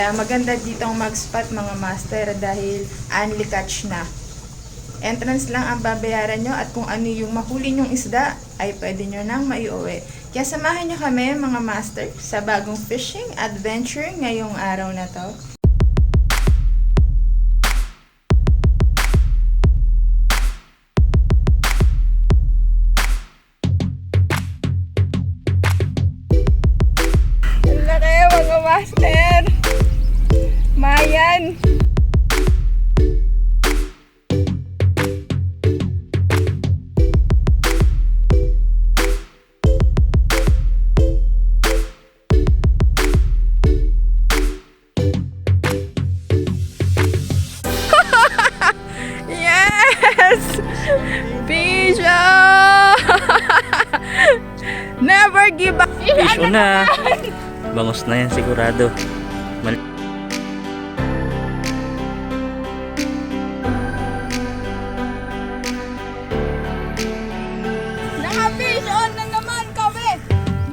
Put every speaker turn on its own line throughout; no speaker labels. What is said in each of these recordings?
Kaya maganda ditong mag-spot mga master dahil only catch na. Entrance lang ang babayaran nyo at kung ano yung mahuli nyong isda ay pwede nyo nang maiuwi. Kaya samahan nyo kami mga master sa bagong fishing adventure ngayong araw na to. Wala kayo mga master! Mayan! Yes! Pisyo! Never give up!
Fish na. Bangus na yan sigurado.
Naka-fish on na naman kami!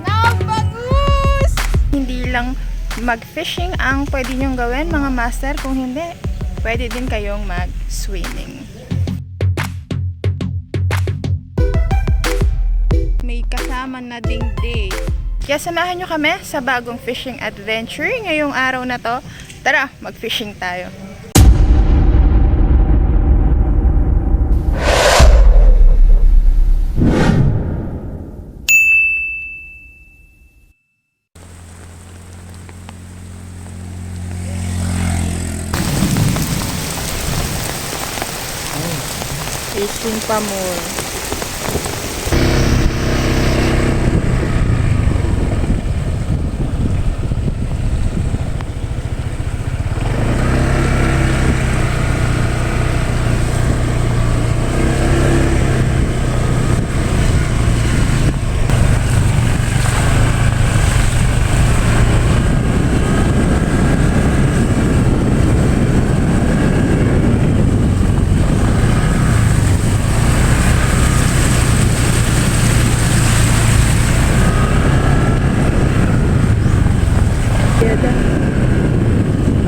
Nabangus! Hindi lang mag-fishing ang pwede nyong gawin mga master. Kung hindi, pwede din kayong mag-swimming. May kasama na ding day. Kaya samahan nyo kami sa bagong fishing adventure ngayong araw na to. Tara, mag-fishing tayo. Fishing pa more.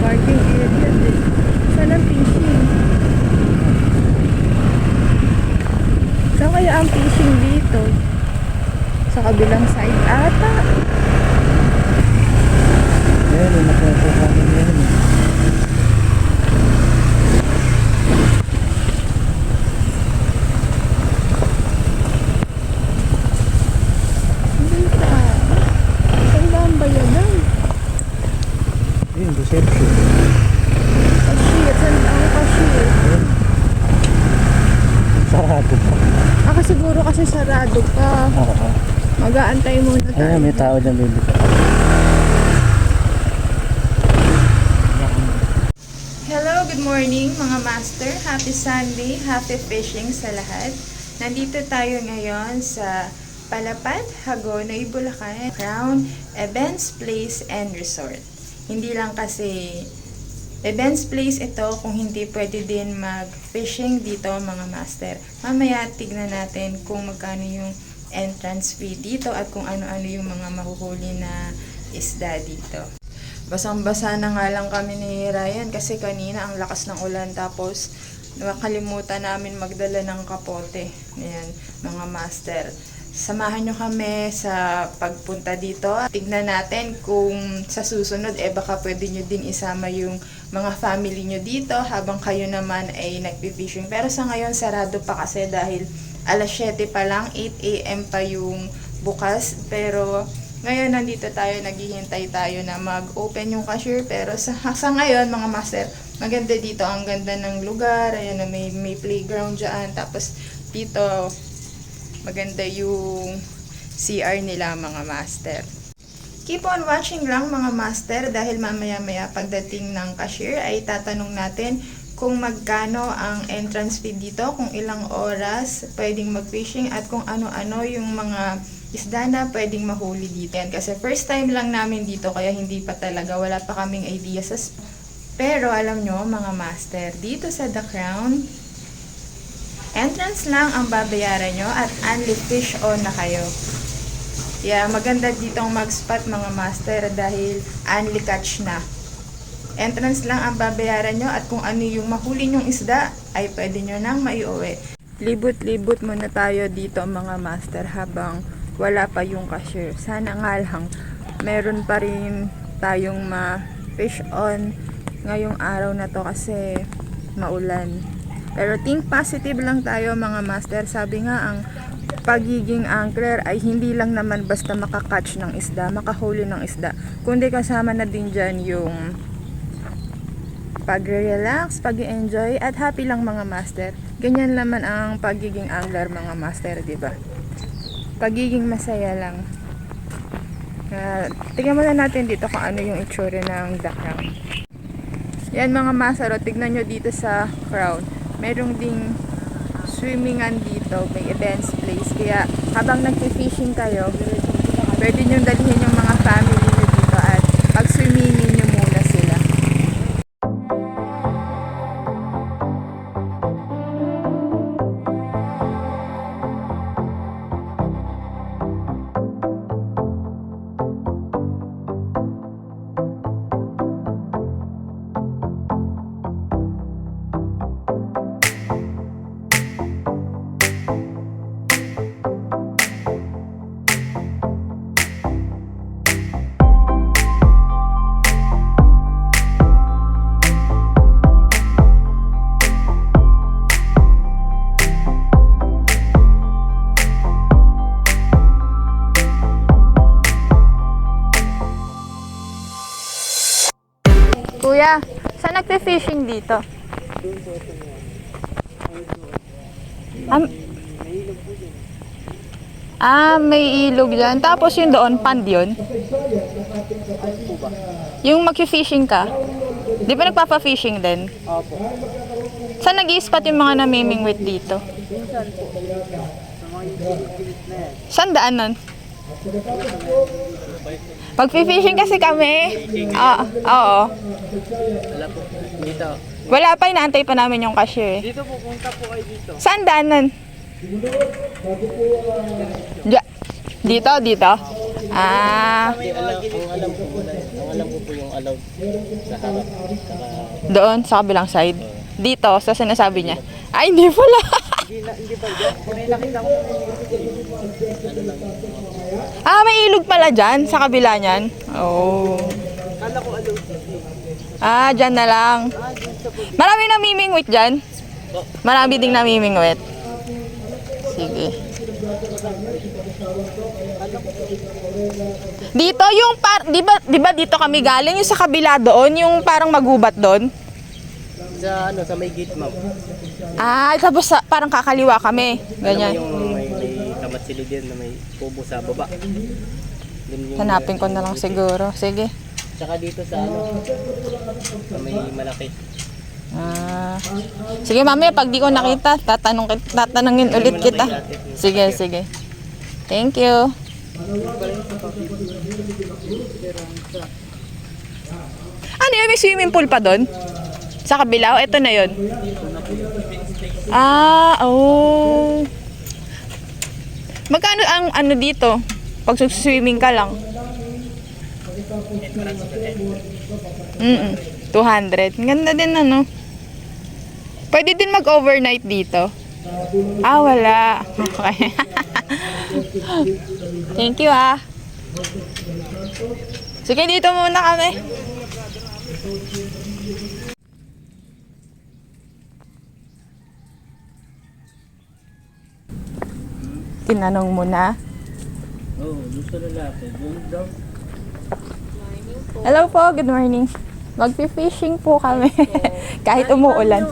Parking area din. Saan ang fishing? Saan kaya ang fishing dito? Sa kabilang side ata.
Ayan, nakuha kami yan.
Dito. Saan ba ang bayanan?
Ayun, reception.
Cashier. Saan ang cashier?
Sarado pa.
Siguro kasi sarado pa.
Oo.
Mag-aantay muna tayo.
Ayan, may tao dyan, baby.
Hello, good morning mga master. Happy Sunday, happy fishing sa lahat. Nandito tayo ngayon sa Palapad, Hagonoy, Bulacan, Crown Events Place and Resort. Hindi lang kasi events place ito kung hindi pwede din mag-fishing dito mga master. Mamaya tignan natin kung magkano yung entrance fee dito at kung ano-ano yung mga mahuhuli na isda dito. Basang-basa na nga lang kami ni Ryan kasi kanina ang lakas ng ulan tapos nakalimutan namin magdala ng kapote. Ayan, mga master. Samahan nyo kami sa pagpunta dito. Tignan natin kung sa susunod baka pwede nyo din isama yung mga family nyo dito habang kayo naman ay nagpi-fishing. Pero sa ngayon sarado pa kasi dahil alas 7 pa lang, 8 AM pa yung bukas. Pero ngayon nandito tayo, naghihintay tayo na mag-open yung cashier. Pero sa ngayon mga master, maganda dito. Ang ganda ng lugar. Ayan, may playground dyan. Tapos dito maganda yung CR nila mga master. Keep on watching lang mga master dahil mamaya-maya pagdating ng cashier ay tatanong natin kung magkano ang entrance fee dito, kung ilang oras pwedeng mag-fishing at kung ano-ano yung mga isda na pwedeng mahuli dito. Yan, kasi first time lang namin dito kaya hindi pa talaga, wala pa kaming idea sa pero alam nyo mga master, dito sa The Crown, entrance lang ang babayaran nyo at only fish on na kayo. Yeah, maganda ditong mag-spot mga master dahil only catch na. Entrance lang ang babayaran nyo at kung ano yung mahuli nyong isda ay pwede nyo nang maiuwi. Libot-libot muna tayo dito mga master habang wala pa yung cashier. Sana nga lang meron pa rin tayong ma-fish on ngayong araw na to kasi maulan. Pero think positive lang tayo mga master. Sabi nga ang pagiging angler ay hindi lang naman basta makakatch ng isda, makahuli ng isda, kundi kasama na din dyan yung pag-relax, pag-enjoy at happy lang mga master. Ganyan naman ang pagiging angler mga master, di ba? Pagiging masaya lang. Tingnan muna natin dito kung ano yung itsura ng The Crown. Yan mga master, tignan nyo dito sa Crown. Merong ding swimmingan dito, may events place. Kaya habang nag-fishing kayo, pwede nyo dalhin yung mga family nyo dito at pag-swimmingin nyo muna sila. Kuya, saan nagpe-fishing dito? May ilog dyan. Tapos yung doon, pond yun? Yung mag-fishing ka? Di ba nagpapa-fishing din?
Opo.
Saan nag-i-spot yung mga namimingwit dito?
Minsan po. Sa mga gilid na yan.
Saan daan nun? Mag-fishing kasi kami. Oo.
Wala po. Dito.
Wala pa, inaantay pa namin yung cashier.
Dito po, punta po kayo dito.
Saan daan nun? Dito?
Ang alam ko po yung allowed sa harap.
Doon, sa kabilang side. Dito, sa sinasabi niya. Ay, hindi pala.
Hindi ba dyan? May nakita ko
May ilog pala dyan, sa kabila niyan. Oh.
Kala ko allowed.
Dyan na lang. Marami namimingwit dyan. Marami ding namimingwit. Sige. Dito yung di ba dito kami galing yung sa kabila doon, yung parang magubat doon?
Sa may gate ma'am.
Tapos parang kakaliwa kami. Ganyan.
Alam mo yung may kamatsilid din na may kubo sa baba.
Hanapin ko na lang siguro. Sige.
Tsaka dito sa sa may malaki.
Sige mamaya pag di ko nakita, tatanungin ulit kita. Sige. Thank you. Ano yun? May swimming pool pa doon? Sa kabila? Ito na yun. Oh. Magkano ang ano dito? Pag swimming ka lang? 200. Ganda din ano. Pwede din mag-overnight dito. Wala. Okay. Thank you Sige, dito muna kami. Tinanong mo na?
Gusto lalaki. Daw.
Hello po, good morning. Magpi-fishing po kami. Kahit umuulan.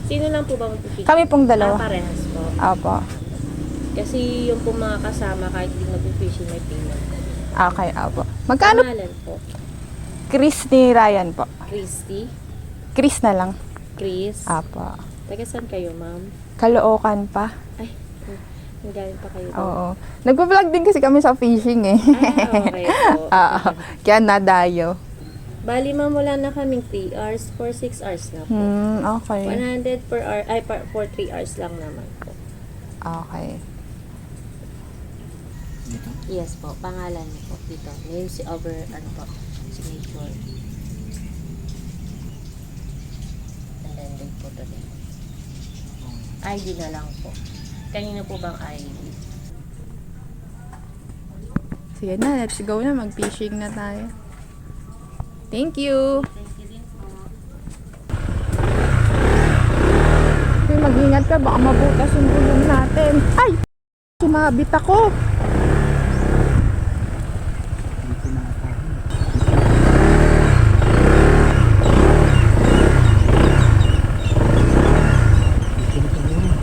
Sino lang po ba magpipigil?
Kami pong dalawa.
Parehas po.
Apo.
Kasi yung po mga kasama kahit di magpipishing may payment.
Okay, apo. Magkano?
Pangalan po?
Chris ni Ryan po.
Christy?
Chris na lang.
Chris?
Apo.
Taga saan kayo, ma'am?
Caloocan pa.
Ay, nagaling pa kayo doon.
Oo. Nagpa-vlog din kasi kami sa fishing eh.
Okay po.
Kaya nadayo.
Bali, ma'am, wala na kaming 3 hours for 6 hours na po.
Okay.
100 per hour, for 3 hours lang naman po.
Okay.
Yes po, pangalan niyo po dito. Name si over, signature. ID na lang po. Kanina po bang ID?
Sige na, let's go na. Mag-fishing na tayo. Thank you!
Thank you din po.
Sige, mag-ingat ka. Baka mabutas yung gulong natin. Ay! Sumabit ako.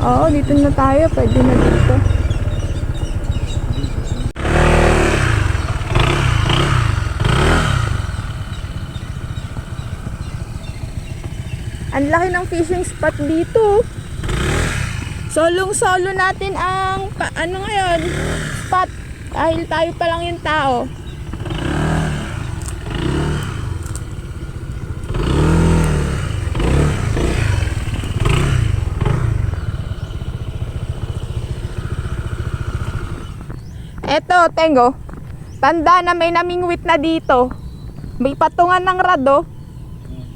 Oo, dito na tayo. Pwede na dito. Ang laki ng fishing spot dito. Solong-solo natin ang ano ngayon, spot. Dahil tayo pa lang yung tao. Eto, Tengo. Tanda na may namingwit na dito. May patungan ng rad, oh.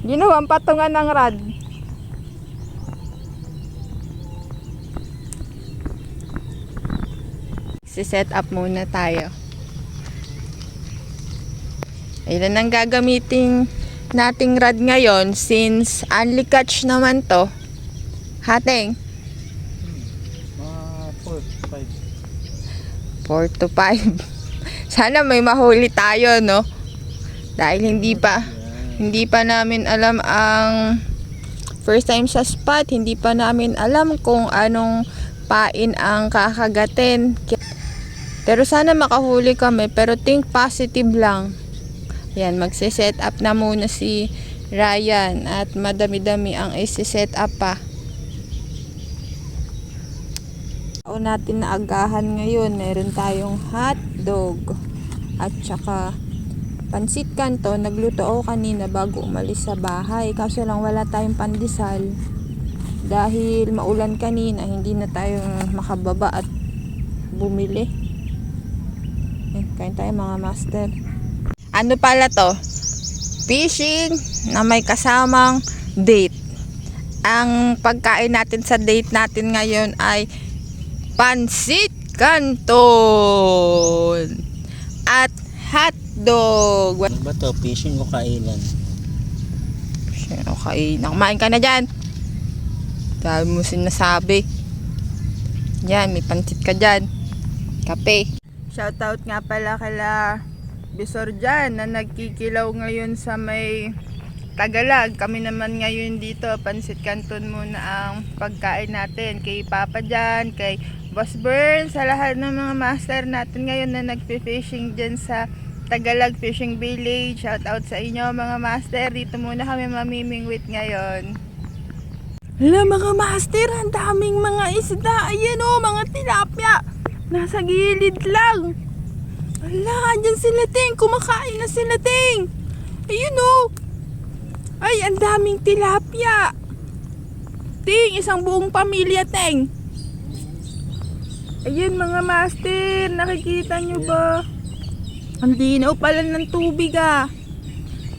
Ginawang patungan ng rad. Si-set up muna tayo. Ilan ang gagamitin nating rad ngayon since only catch naman to. Hateng? 4 to 5. Sana may mahuli tayo, no? Dahil hindi pa namin alam ang first time sa spot, hindi pa namin alam kung anong pain ang kakagatin. Pero sana makahuli kami, pero think positive lang. Yan, magse-set up na muna si Ryan at madami-dami ang isi-set up pa. Natin na agahan ngayon, meron tayong hotdog at saka pansit kanto. Nagluto ako kanina bago umalis sa bahay, kaso lang wala tayong pandesal dahil maulan kanina, hindi na tayo makababa at bumili. Kain tayo mga master. Ano pala to? Fishing na may kasamang date. Ang pagkain natin sa date natin ngayon ay pansit canton at hotdog.
Ano ba to? Fishing o kainan?
Okay, kumain ka na dyan. Dahil mo sinasabi. Yan, may pansit ka dyan. Kape. Shoutout nga pala kala Bisor dyan na nagkikilaw ngayon sa may Tagalag. Kami naman ngayon dito, pansit canton muna ang pagkain natin. Kay Papa dyan, kay Boss Burn, sa lahat ng mga master natin ngayon na nagpi-fishing dyan sa Tagalag Fishing Village. Shout out sa inyo mga master. Dito muna kami mamimingwit ngayon. Hala mga master, ang daming mga isda. Ayan o, mga tilapia. Nasa gilid lang. Hala, andyan sila Ting. Kumakain na sila Ting. Ayun o. Ay, ang daming tilapia. Ting, isang buong pamilya Ting. Ayun mga master, nakikita nyo ba? Ang dinaw pala ng tubig ah.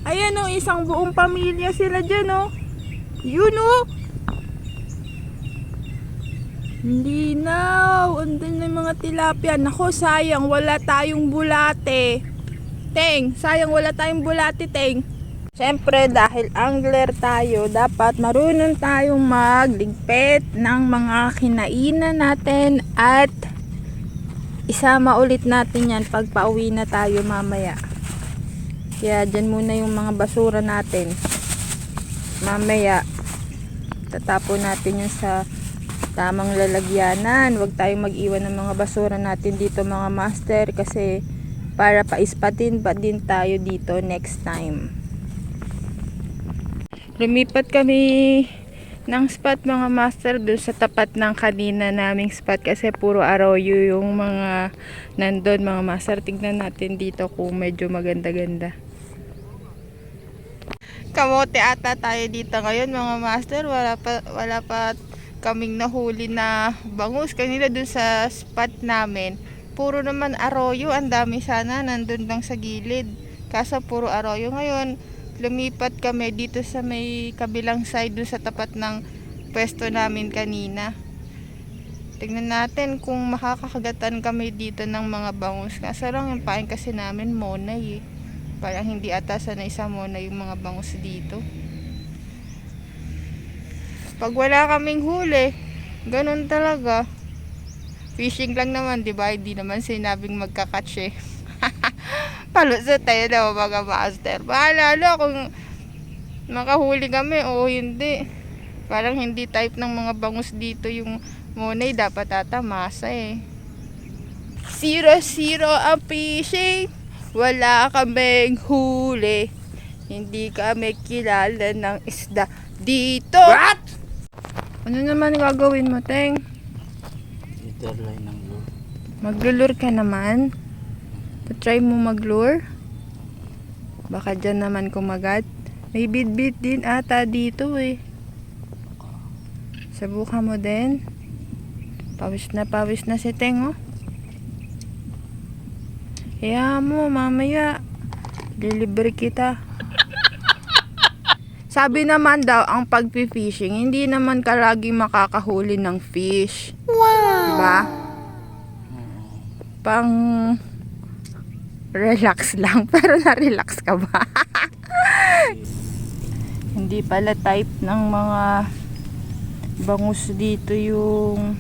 Ayan o, isang buong pamilya sila dyan o. Yun o. Hindi na. Andun na yung mga tilapia. Nako, sayang wala tayong bulate. Teng, sayang wala tayong bulate, Teng. Siyempre, dahil angler tayo, dapat marunong tayong magligpit ng mga kinainan natin at isama ulit natin yan pag pauwi na tayo mamaya. Kaya dyan muna yung mga basura natin. Mamaya, tatapon natin yun sa tamang lalagyanan. Huwag tayong mag-iwan ng mga basura natin dito mga master, kasi para paispatin pa din tayo dito next time. Lumipat kami ng spot mga master doon sa tapat ng kanina naming spot, kasi puro arroyo yung mga nandun mga master. Tignan natin dito kung medyo maganda-ganda. Kamote ata tayo dito ngayon mga master. Wala pa kaming nahuli na bangus kanina dun sa spot namin. Puro naman arroyo, ang dami sana nandun lang sa gilid, kaso puro arroyo. Ngayon lumipat kami dito sa may kabilang side dun sa tapat ng pwesto namin kanina. Tignan natin kung makakakagatan kami dito ng mga bangus. Kaso lang yung pain kasi namin monay eh. Parang hindi ata sanay sa monay yung mga bangus dito. Pag wala kaming huli, ganun talaga. Fishing lang naman, di ba? Hindi naman sinabing magkakatch eh. Palusot tayo daw mga master. Bahala na kung makahuli kami o hindi. Parang hindi type ng mga bangus dito yung monay. Dapat ata masa eh. 0-0 ang fishing. Wala kaming huli. Hindi kami kilala ng isda dito. What? Ano naman gagawin mo, Teng?
Interline ng lure.
Maglulure ka naman? Try mo maglure? Baka dyan naman kumagat. May bit-bit din ata dito eh. Subukan mo din. Pawis na si Teng oh. Kaya mo mamaya deliver kita. Sabi naman daw ang pagpi-fishing hindi naman ka lagi makakahuli ng fish. Wow. Diba? Pang relax lang. Pero na-relax ka ba? Hindi pala type ng mga bangus dito yung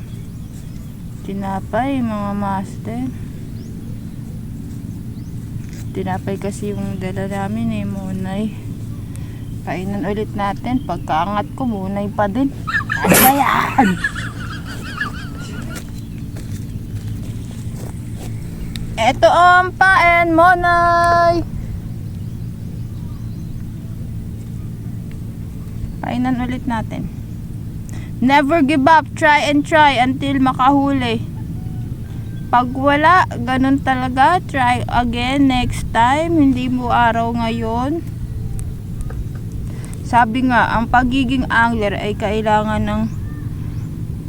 tinapay, mga master. Tinapay kasi yung dala namin eh, munay. Kainan ulit natin. Pagkaangat ko, munay pa din. Ano ba yan? Eto ang paen, munay. Kainan ulit natin. Never give up. Try and try until makahuli. Pag wala, ganun talaga. Try again next time. Hindi mo araw ngayon. Sabi nga, ang pagiging angler ay kailangan ng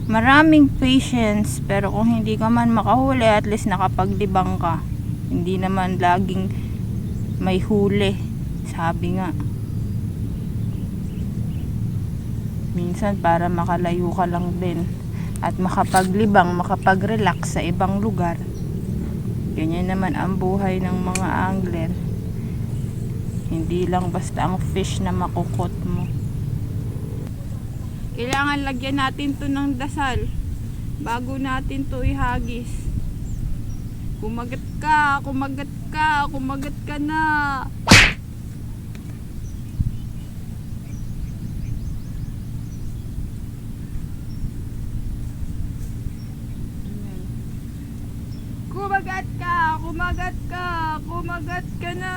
maraming patience. Pero kung hindi ka man makahuli, at least nakapaglibang ka. Hindi naman laging may huli. Sabi nga. Minsan para makalayo ka lang din. At makapaglibang, makapag-relax sa ibang lugar. Ganyan naman ang buhay ng mga angler. Hindi lang basta ang fish na makukot mo. Kailangan lagyan natin to ng dasal bago natin to ihagis. Kumagat ka, kumagat ka, kumagat ka na. Kumagat ka, kumagat ka, kumagat ka na.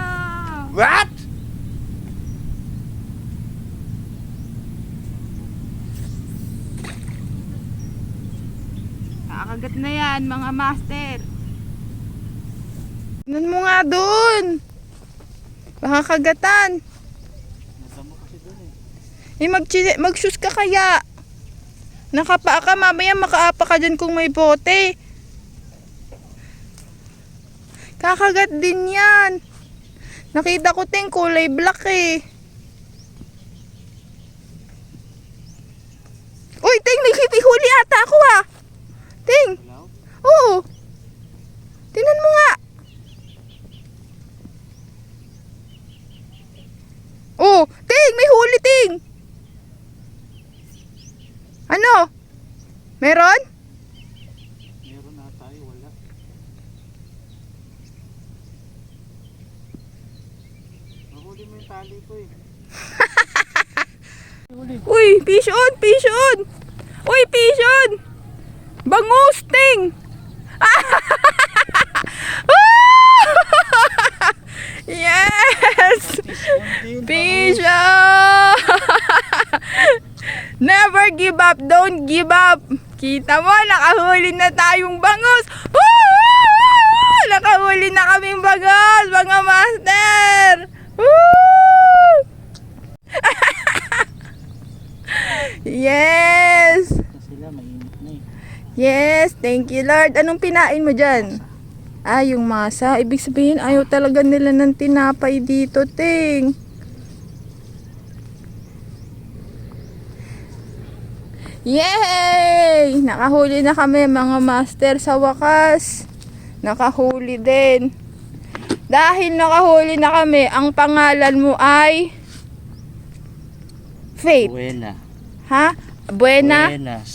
What?
Nakakagat na yan, mga master. Tignan mo nga dun. Baka kagatan.
Nasama kasi doon
Mag-shoes ka kaya. Nakapaa ka, mamaya makaapa ka dyan kung may bote. Kakagat din yan. Nakita ko ting kulay black eh. Uy, Ting, may huli ata ako ah. Ting. Oo. Tingnan mo nga. Oh, Ting, may huli, Ting. Ano? Meron?
Meron na tayo, wala. Nahuli mo yung tali ko eh.
Uy, fish on, fish on. Uy, fish on. Bangus, Ting. Yes. Fish on. Never give up, don't give up. Kita mo, nakahuli na tayong bangus. Woo! Nakahuli na kaming bangus, mga master. Woo! Yes.
Sila mainit na eh.
Yes, thank you Lord. Anong pinain mo dyan? Ah, yung masa. Ibig sabihin, ayaw talaga nila ng tinapay dito, Ting. Yay! Nakahuli na kami mga master sa wakas. Nakahuli din. Dahil nakahuli na kami, ang pangalan mo ay Faith.
Buena.
Ha? Buena?
Buenas.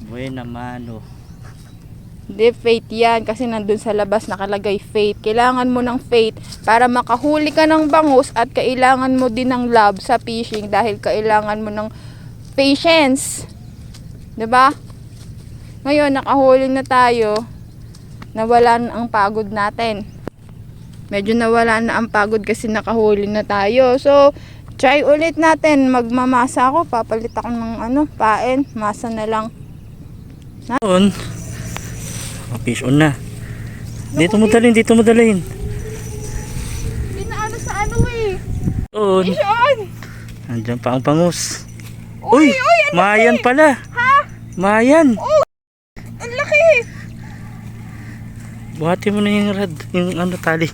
Buena mano.
Hindi, Faith yan. Kasi nandun sa labas nakalagay Faith. Kailangan mo ng Faith para makahuli ka ng bangus at kailangan mo din ng love sa fishing dahil kailangan mo ng patience. 'Di ba? Ngayon, nakahuli na tayo. Nawala na ang pagod natin. Medyo nawala na ang pagod kasi nakahuli na tayo. So, try ulit natin. Magmamasa ako. Papalit ako ng pain. Masa na lang.
On. Fish on na. Dito mo dalhin, dito mo dalhin.
Hindi na sa
On.
Fish on!
Andiyan pa ang bangus.
Uy,
Mayan pala.
Ha?
Mayan.
Ang laki!
Buhati mo na yung rad, yung tali.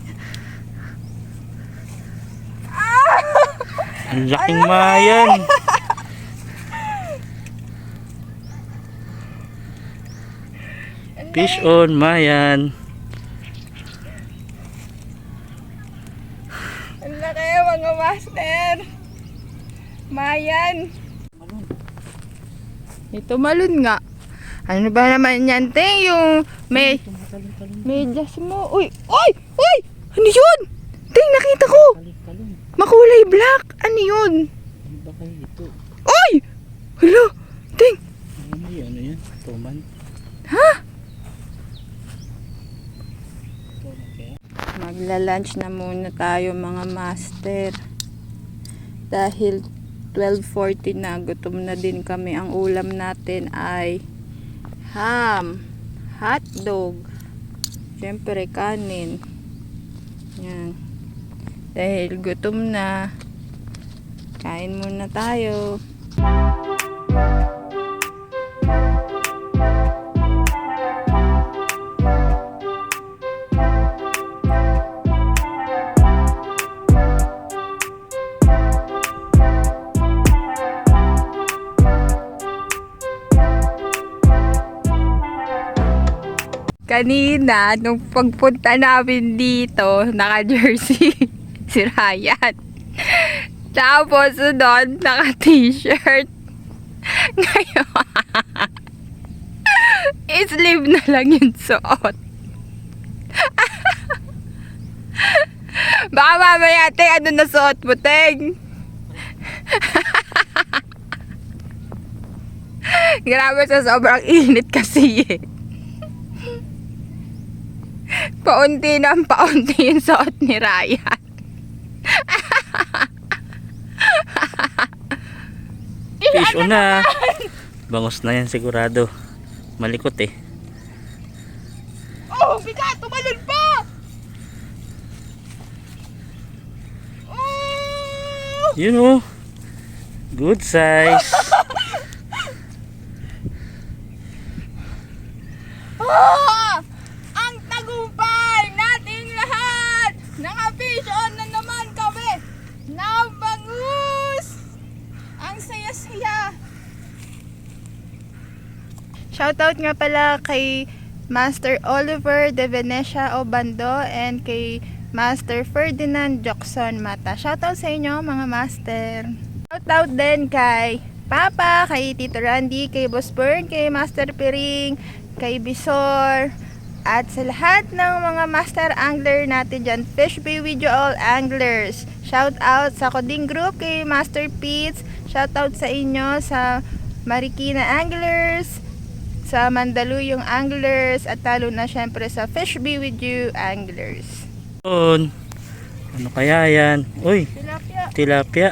Ang laking mayan. Fish on, mayan.
Ang laki mga master. Mayan. Ito malun nga. Ano ba naman yan, Ting? Yung medyas mo. Uy! Uy! Uy! Ano yun? Ting, nakita ko! Makulay black. Ano yun?
Baka ito.
Uy! Hello! Ting!
Ano yan? Tuman.
Ha? Magla-lunch na muna tayo mga master. Dahil 12:40 na, gutom na din kami. Ang ulam natin ay ham, hotdog, syempre kanin. Yan. Dahil gutom na, kain muna tayo. Kanina, nung pagpunta namin dito, naka-jersey si Ryan. Tapos, doon, naka-t-shirt. Ngayon, sleeve na lang yung suot. Baka mamaya, Teng, ano na suot mo, Teng? Grabe sa sobrang init kasi eh. Paunti ng paunti yung suot ni Ryan.
Fish on na. Bangus na yan sigurado. Malikot eh.
Oh, bigat! Tumalon pa! Oh!
Yun oh. Good size.
Oh! Ang tagumpay nating lahat! Naka-fish on na naman kami! Na bangus! Ang saya-saya! Shoutout nga pala kay Master Oliver de Venecia Obando and kay Master Ferdinand Jackson Mata. Shoutout sa inyo mga master. Shoutout din kay Papa, kay Tito Randy, kay Boss Bern, kay Master Piring, kay Bisor, at sa lahat ng mga master angler natin dyan. Fish be with you all anglers. Shoutout sa Coding Group kay Master Pete's. Shoutout sa inyo sa Marikina Anglers, sa Mandaluyong Anglers, at talo na syempre sa Fish be with you anglers.
On. Ano kaya yan? Uy,
Tilapia.
tilapia.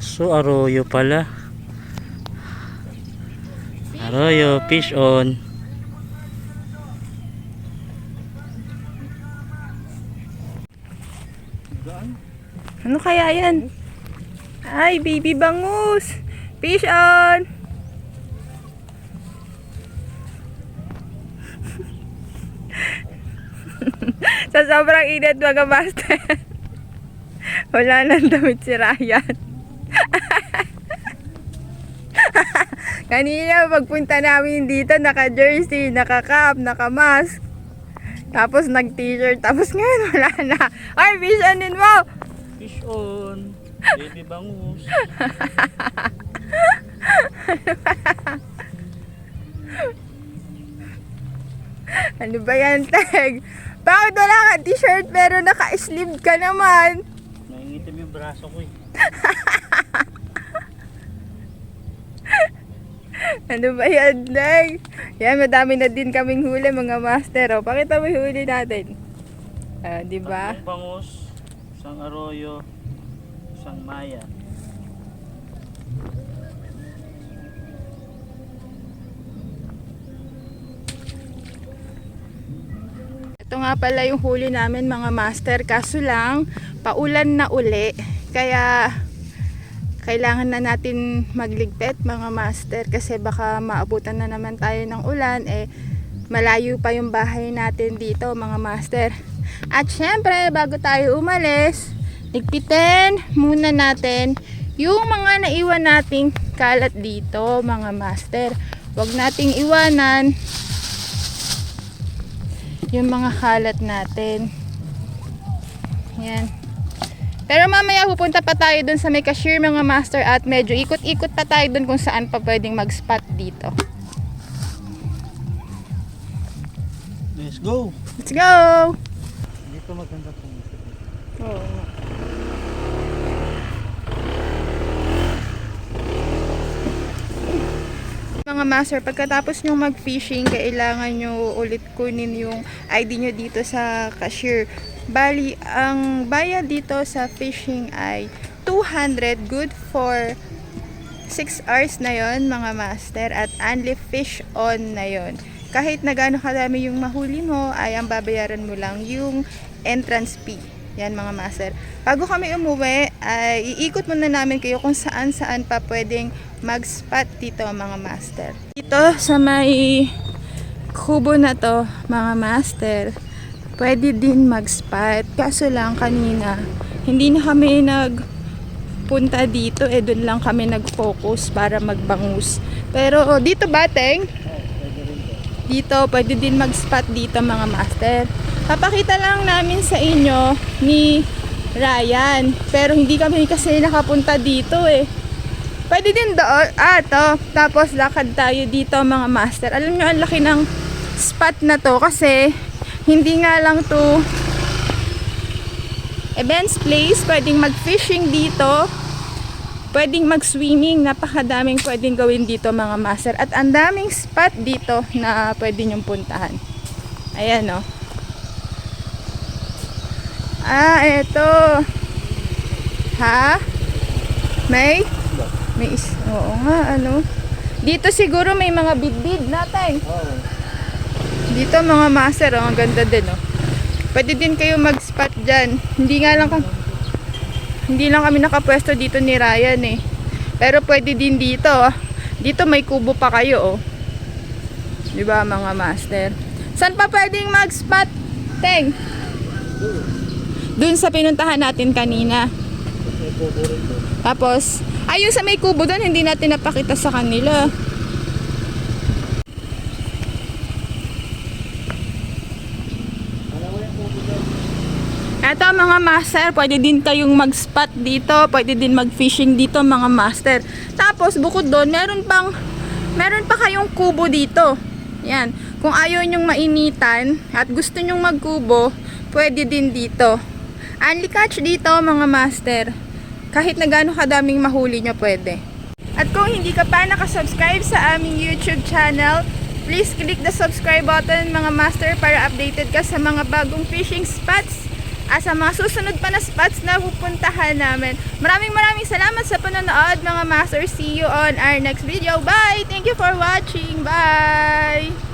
So arroyo pala. Arroyo, fish on.
Ano kaya yan? Ay, baby bangus. Fish on. Sa sobrang init mga master. Wala nang damit si Ryan. Kanina pagpunta namin dito, naka-jersey, naka-cap, naka-mask. Tapos nag-t-shirt, tapos ngayon wala na. Ay, fish onin mo!
Fish on. Baby bangus.
Ano ba yan, Teg? Bakit wala ka t-shirt pero naka-sleeve ka naman?
Nangingitim yung braso ko eh.
Ano ba yan, Teg? Yan, madami na din kaming huli, mga master. O, pakita mo yung huli natin. Di ba?
Tatlong bangus, isang arroyo, isang maya.
Ito nga pala yung huli namin, mga master. Kaso lang, paulan na uli. Kaya, kailangan na natin magligpit, mga master. Kasi baka maabutan na naman tayo ng ulan. Malayo pa yung bahay natin dito, mga master. At syempre, bago tayo umalis, ligpitin muna natin yung mga naiwan nating kalat dito, mga master. Huwag nating iwanan yung mga kalat natin. Yan. Pero mamaya pupunta pa tayo dun sa may cashier, mga master, at medyo ikot-ikot pa tayo dun kung saan pa pwedeng mag-spot dito.
Let's go!
Let's go!
Dito maganda po.
Oo. Mga master, pagkatapos nyo mag-fishing, kailangan nyo ulit kunin yung ID nyo dito sa cashier. Bali, ang bayad dito sa fishing ay 200, good for 6 hours na yon, mga master, at only fish on na yon. Kahit na gaano kadami yung mahuli mo, ay ang babayaran mo lang yung entrance fee. Yan, mga master. Bago kami umuwi, ay iikot muna namin kayo kung saan-saan pa pwedeng mag-spot dito, mga master. Dito sa may kubo na to, mga master, pwede din mag-spot. Kaso lang kanina, hindi na kami nagpunta dito. Doon lang kami nag-focus para magbangus. Pero dito, Bateng, dito, pwede din mag-spot dito, mga master. Papakita lang namin sa inyo ni Ryan. Pero hindi kami kasi nakapunta dito eh. Pwede din doon. To. Tapos lakad tayo dito, mga master. Alam nyo, ang laki ng spot na to kasi hindi nga lang to events place. Pwedeng mag-fishing dito. Pwedeng mag-swimming. Napakadaming pwedeng gawin dito, mga master. At ang daming spot dito na pwede nyong puntahan. Ayan, oh. Eto. Ha? May? Oo nga, ano. Dito siguro may mga bidbid natin. Dito, mga master, ang ganda din, oh. Pwede din kayo mag-spot dyan. Hindi lang kami nakapwesto dito ni Ryan eh. Pero pwede din dito, oh. Dito may kubo pa kayo, oh. Diba, mga master? Saan pa pwedeng mag-spot, Teng? Doon sa pinuntahan natin kanina. Tapos, ayun sa may kubo doon, hindi natin napakita sa kanila. Eto, mga master, pwede din kayong mag-spot dito, pwede din mag-fishing dito, mga master. Tapos, bukod doon, meron pa kayong kubo dito. Yan. Kung ayaw nyong mainitan at gusto nyong magkubo, pwede din dito. Only catch dito, mga master. Kahit na gaano kadaming mahuli nyo, pwede. At kung hindi ka pa nakasubscribe sa aming YouTube channel, please click the subscribe button, mga master, para updated ka sa mga bagong fishing spots at sa mga susunod pa na spots na pupuntahan namin. Maraming salamat sa panonood, mga master. See you on our next video. Bye! Thank you for watching. Bye!